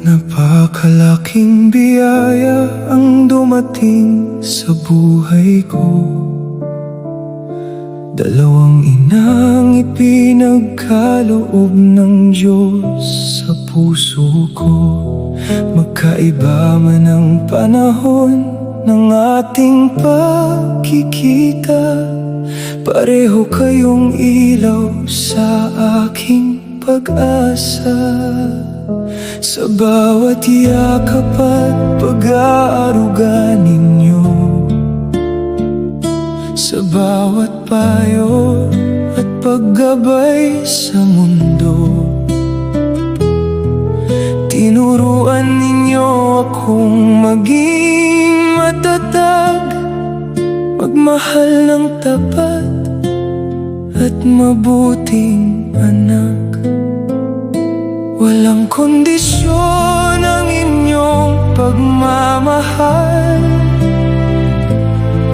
Napakalaking biyaya ang dumating sa buhay ko. Dalawang inang ipinagkaloob ng Diyos sa puso ko. Magkaiba man ang panahon ng ating pagkikita, pareho kayong ilaw sa aking pag-asa. Sa bawat yakap at pag-aaruga ninyo, sa bawat payo at paggabay sa mundo, tinuruan ninyo akong maging matatag, magmahal ng tapat at mabuting anak. Walang kondisyon ang inyong pagmamahal,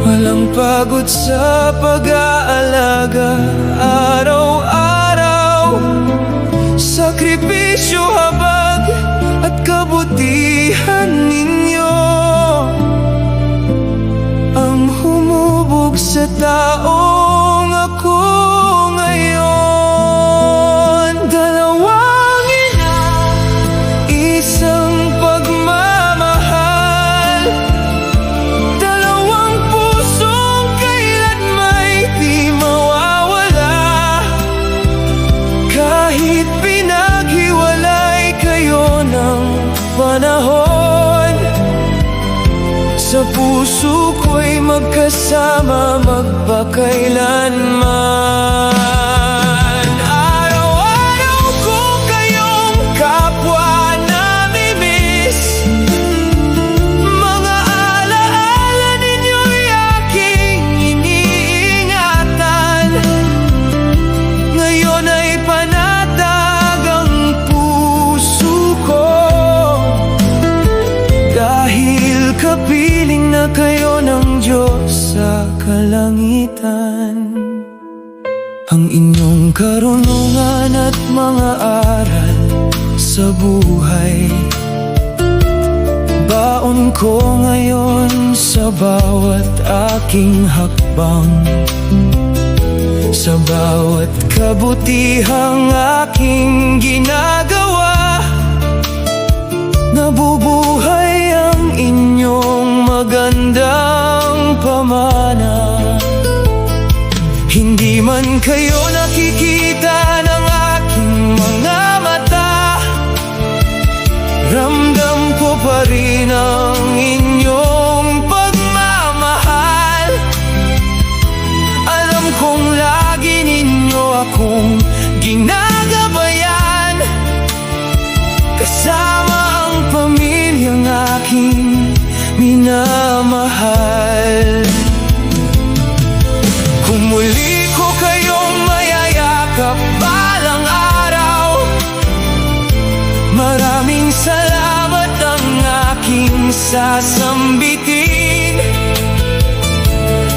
walang pagod sa pag-aalaga. Araw-araw, sakripisyo, habag at kabutihan ninyo ang humubog sa taong ako ngayon. Dalawang ina, isang pagmamahal, dalawang pusong kailan may di mawawala. Kahit pinaghiwalay kayo ng panahon, sa puso ko'y magkasama magpakailanman. Araw-araw ko kayong kapwa namimiss, mga alaala ninyo'y aking iniingatan. Ngayon ay panatag ang puso ko, dahil kapiling na kayo ng Diyos sa kalangitan. Ang inyong karunungan at mga aral sa buhay, baon ko ngayon sa bawat aking hakbang. Sa bawat kabutihang aking ginagawa, nabubuhay ang inyong magandang pamana. Hindi man kayo nakikita ng aking mga mata, ramdam ko pa rin ang inyong pagmamahal. Alam kong lagi ninyo akong ginagabayan, kasama ang pamilyang aking minamahal. Kung muli ko kayong mayayakap balang araw, maraming salamat ang aking sasambitin.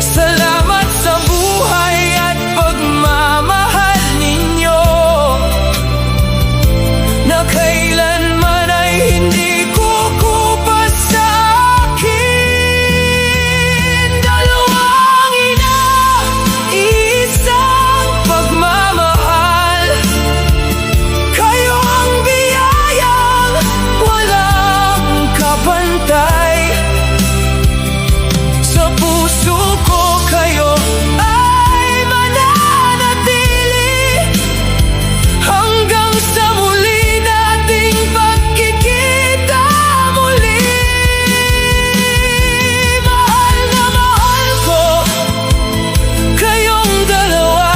Salamat sa buhay at pagmamahal ninyo, na kailanman ay hindi kukupas sa akin. Dalawang ina, isang pagmamahal, kayo ang biyayang walang kapantay. Sa puso ko kayo ay mananatili, hanggang sa muli nating pagkikita muli. Mahal na mahal ko kayong dalawa,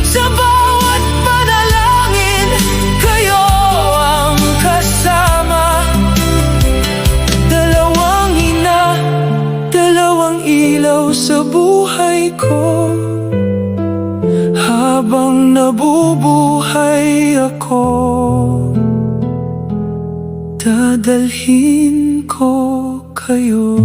sa bawat panalangin kayo ang kasama. Dalawang ina, dalawang ilaw sa buhay ko. Habang nabubuhay ako, dadalhin ko kayo.